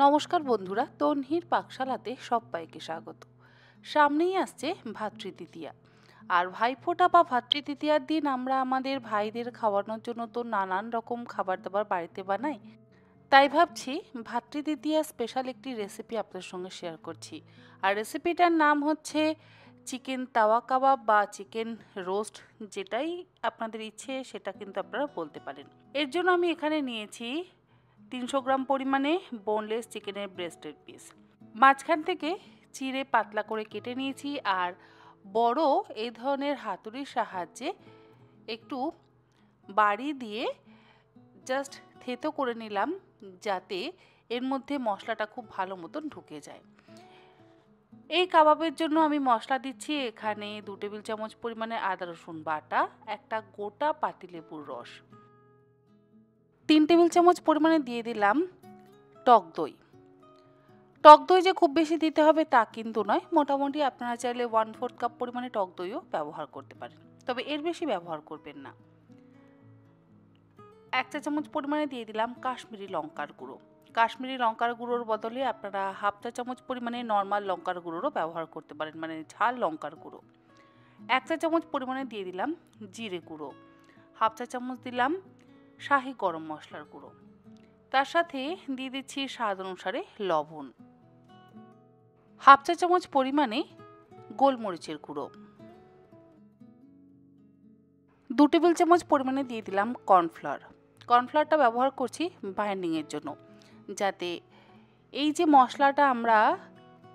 নমস্কার বন্ধুরা, তন্হির পাকশালাতে সবাইকে স্বাগত। সামনেই আসছে ভাতৃদ্বিতীয়া। আর ভাইফোঁটা বা ভাতৃদ্বিতীয়ার দিন আমরা আমাদের ভাইদের খাওয়ানোর জন্য তো নানান রকম খাবার দাবার বাড়িতে বানাই। তাই ভাবছি ভাতৃদ্বিতীয়া স্পেশাল একটি রেসিপি আপনাদের সঙ্গে শেয়ার করছি। আর রেসিপিটার নাম হচ্ছে চিকেন তাওয়া কাবাব বা চিকেন রোস্ট, যেটাই আপনাদের ইচ্ছে সেটা কিন্তু আপনারা বলতে পারেন। এর জন্য আমি এখানে নিয়েছি 300 গ্রাম পরিমাণে বোনলেস চিকেনের ব্রেস্টের পিস। মাঝখান থেকে চিড়ে পাতলা করে কেটে নিয়েছি। আর বড় এই ধরনের হাতুড়ির সাহায্যে একটু বাড়ি দিয়ে জাস্ট থেতো করে নিলাম, যাতে এর মধ্যে মশলাটা খুব ভালো মতন ঢুকে যায়। এই কাবাবের জন্য আমি মশলা দিচ্ছি এখানে 2 টেবিল চামচ পরিমাণে আদা রসুন বাটা, একটা গোটা পাতিলেবুর রস, 3 টেবিল চামচ পরিমাণে দিয়ে দিলাম টক দই। টক দই যে খুব বেশি দিতে হবে তা কিন্তু নয়, মোটামুটি আপনারা চাইলে 1/4 কাপ পরিমাণে টক দইও ব্যবহার করতে পারেন, তবে এর বেশি ব্যবহার করবেন না। 1 চা চামচ পরিমাণে দিয়ে দিলাম কাশ্মীরি লঙ্কার গুঁড়ো। কাশ্মীরি লঙ্কার গুঁড়োর বদলে আপনারা 1/2 চা চামচ পরিমাণে নর্মাল লঙ্কার গুঁড়োরও ব্যবহার করতে পারেন, মানে ঝাল লঙ্কার গুঁড়ো। 1 চা চামচ পরিমাণে দিয়ে দিলাম জিরে গুঁড়ো। 1/2 চা চামচ দিলাম শাহি গরম মশলার গুঁড়ো। তার সাথে দিয়ে দিচ্ছি স্বাদ অনুসারে লবণ। 1/2 চা চামচ পরিমাণে গোলমরিচের গুঁড়ো। 2 টেবিল চামচ পরিমাণে দিয়ে দিলাম কর্নফ্লাওয়ার। কর্নফ্লাওয়ারটা ব্যবহার করছি বাইন্ডিংয়ের জন্য, যাতে এই যে মশলাটা আমরা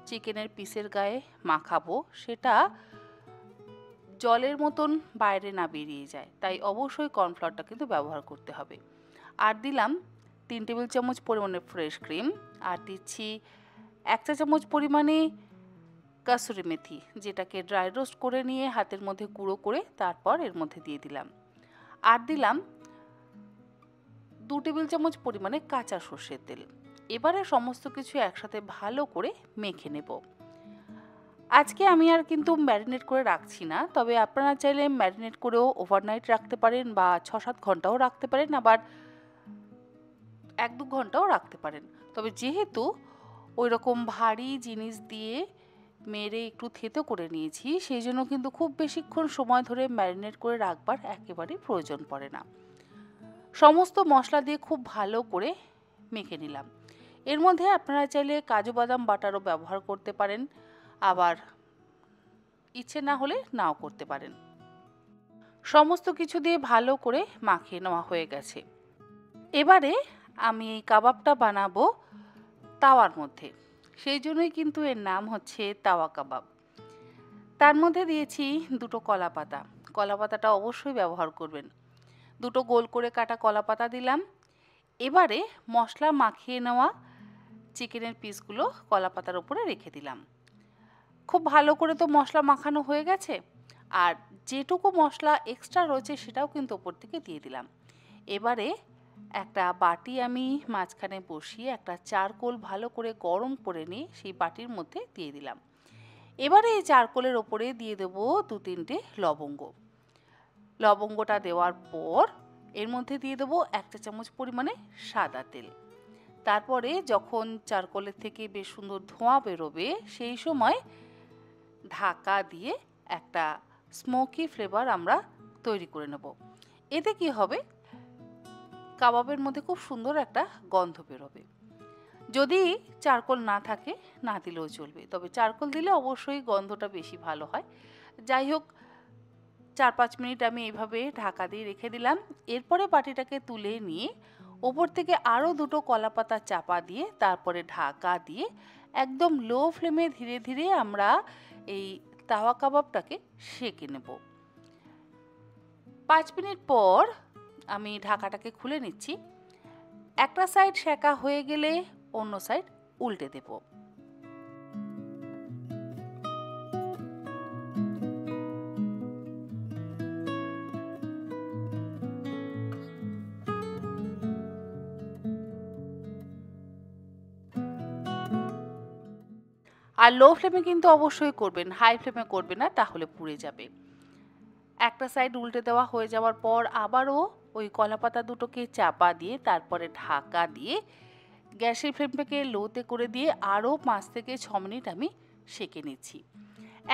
চিকেনের পিসের গায়ে মাখাবো সেটা জলের মতন বাইরে না বেরিয়ে যায়, তাই অবশ্যই কর্নফ্লাওয়ারটা কিন্তু ব্যবহার করতে হবে। আর দিলাম 3 টেবিল চামচ পরিমাণে ফ্রেশ ক্রিম। আর দিচ্ছি 1 চা চামচ পরিমাণে কাসুরি মেথি, যেটাকে ড্রাই রোস্ট করে নিয়ে হাতের মধ্যে গুঁড়ো করে তারপর এর মধ্যে দিয়ে দিলাম। আর দিলাম 2 টেবিল চামচ পরিমাণে কাঁচা সর্ষের তেল। এবারে সমস্ত কিছু একসাথে ভালো করে মেখে নেব। আজকে আমি আর কিন্তু ম্যারিনেট করে রাখছি না, তবে আপনারা চাইলে ম্যারিনেট করেও ওভারনাইট রাখতে পারেন বা 6-7 ঘন্টাও রাখতে পারেন, আবার 1-2 ঘন্টাও রাখতে পারেন। তবে যেহেতু ওই রকম ভারী জিনিস দিয়ে মেরে একটু থেতো করে নিয়েছি, সেই জন্য কিন্তু খুব বেশিক্ষণ সময় ধরে ম্যারিনেট করে রাখবার একেবারেই প্রয়োজন পড়ে না। সমস্ত মশলা দিয়ে খুব ভালো করে মেখে নিলাম। এর মধ্যে আপনারা চাইলে কাজু বাদাম বাটারও ব্যবহার করতে পারেন, আবার ইচ্ছে না হলে নাও করতে পারেন। সমস্ত কিছু দিয়ে ভালো করে মাখিয়ে নেওয়া হয়ে গেছে। এবারে আমি এই কাবাবটা বানাবো তাওয়ার মধ্যে, সেই জন্যই কিন্তু এর নাম হচ্ছে তাওয়া কাবাব। তার মধ্যে দিয়েছি 2টো কলা পাতা। কলা পাতাটা অবশ্যই ব্যবহার করবেন। 2টো গোল করে কাটা কলা পাতা দিলাম। এবারে মশলা মাখিয়ে নেওয়া চিকেনের পিসগুলো কলা পাতার উপরে রেখে দিলাম। খুব ভালো করে তো মশলা মাখানো হয়ে গেছে, আর যেটুকু মশলা এক্সট্রা রয়েছে সেটাও কিন্তু ওপর থেকে দিয়ে দিলাম। এবারে একটা বাটি আমি মাঝখানে বসিয়ে একটা চারকোল ভালো করে গরম করে নিয়ে সেই বাটির মধ্যে দিয়ে দিলাম। এবারে এই চারকোলের ওপরে দিয়ে দেবো 2-3টে লবঙ্গ। লবঙ্গটা দেওয়ার পর এর মধ্যে দিয়ে দেবো 1 চা চামচ পরিমাণে সাদা তেল। তারপরে যখন চারকোলের থেকে বেশ সুন্দর ধোঁয়া বেরোবে, সেই সময় ঢাকা দিয়ে একটা স্মোকি ফ্লেভার আমরা তৈরি করে নেব। এতে কি হবে, কাবাবের মধ্যে খুব সুন্দর একটা গন্ধ বেরোবে। যদি চারকোল না থাকে না দিলেও চলবে, তবে চারকোল দিলে অবশ্যই গন্ধটা বেশি ভালো হয়। যাই হোক, 4-5 মিনিট আমি এইভাবে ঢাকা দিয়ে রেখে দিলাম। এরপরে বাটিটাকে তুলে নিয়ে ওপর থেকে আরও 2টো কলা পাতা চাপা দিয়ে তারপরে ঢাকা দিয়ে একদম লো ফ্লেমে ধীরে ধীরে আমরা এই তাওয়া কাবাবটাকে সেঁকে নেব। 5 মিনিট পর আমি ঢাকাটাকে খুলে নিচ্ছি। একটা সাইড সেঁকা হয়ে গেলে অন্য সাইড উল্টে দেব। আর লো ফ্লেমে কিন্তু অবশ্যই করবেন, হাই ফ্লেমে করবেন না, তাহলে পুড়ে যাবে। একটা সাইড উল্টে দেওয়া হয়ে যাওয়ার পর আবারও ওই কলাপাতা দুটোকে চাপা দিয়ে তারপরে ঢাকা দিয়ে গ্যাসের ফ্লেমটাকে লোতে করে দিয়ে আরও 5 থেকে 6 মিনিট আমি সেঁকে নিচ্ছি।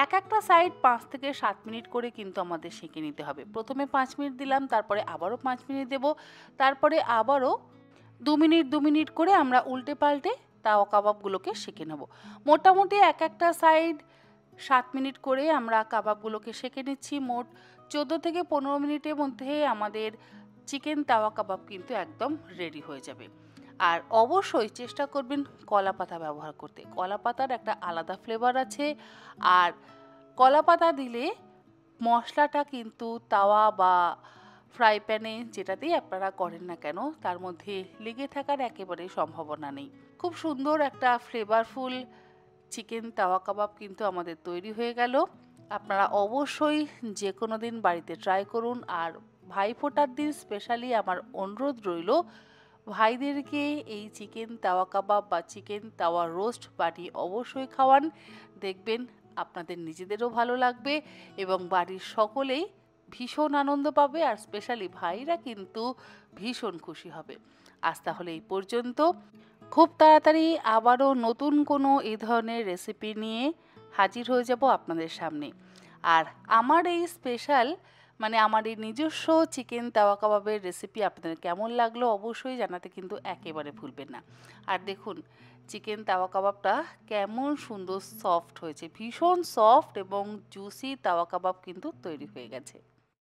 একটা সাইড 5 থেকে 7 মিনিট করে কিন্তু আমাদের সেঁকে নিতে হবে। প্রথমে 5 মিনিট দিলাম, তারপরে আবারও 5 মিনিট দেব, তারপরে আবারও 2 মিনিট 2 মিনিট করে আমরা উল্টে পাল্টে তাওয়া কাবাবগুলোকে সেঁকে নেব। মোটামুটি একটা সাইড 7 মিনিট করে আমরা কাবাবগুলোকে সেঁকে নিচ্ছি। মোট 14 থেকে 15 মিনিটের মধ্যে আমাদের চিকেন তাওয়া কাবাব কিন্তু একদম রেডি হয়ে যাবে। আর অবশ্যই চেষ্টা করবেন কলা পাতা ব্যবহার করতে। কলা পাতার একটা আলাদা ফ্লেভার আছে, আর কলা পাতা দিলে মশলাটা কিন্তু তাওয়া বা ফ্রাই প্যানে যেটাতেই আপনারা করেন না কেন তার মধ্যে লেগে থাকার একেবারেই সম্ভাবনা নেই। খুব সুন্দর একটা ফ্লেভারফুল চিকেন তাওয়া কাবাব কিন্তু আমাদের তৈরি হয়ে গেল। আপনারা অবশ্যই যে কোনো দিন বাড়িতে ট্রাই করুন। আর ভাইফোঁটার দিন স্পেশালি আমার অনুরোধ রইল, ভাইদেরকে এই চিকেন তাওয়া কাবাব বা চিকেন তাওয়া রোস্ট বানিয়ে অবশ্যই খাওয়ান। দেখবেন আপনাদের নিজেদেরও ভালো লাগবে এবং বাড়ির সকলেই ভীষণ আনন্দ পাবে, আর স্পেশালি ভাইরা কিন্তু ভীষণ খুশি হবে। আজ তাহলে এই পর্যন্ত। খুব তাড়াতাড়ি আবারও নতুন কোনো এই ধরনের রেসিপি নিয়ে হাজির হয়ে যাব আপনাদের সামনে। আর আমার এই স্পেশাল আমার এই নিজস্ব চিকেন তাওয়া কাবাবের রেসিপি আপনাদের কেমন লাগলো অবশ্যই জানাতে কিন্তু একেবারে ভুলবেন না। আর দেখুন চিকেন তাওয়া কাবাবটা কেমন সুন্দর সফট হয়েছে, ভীষণ সফট এবং জুসি তাওয়া কাবাব কিন্তু তৈরি হয়ে গেছে।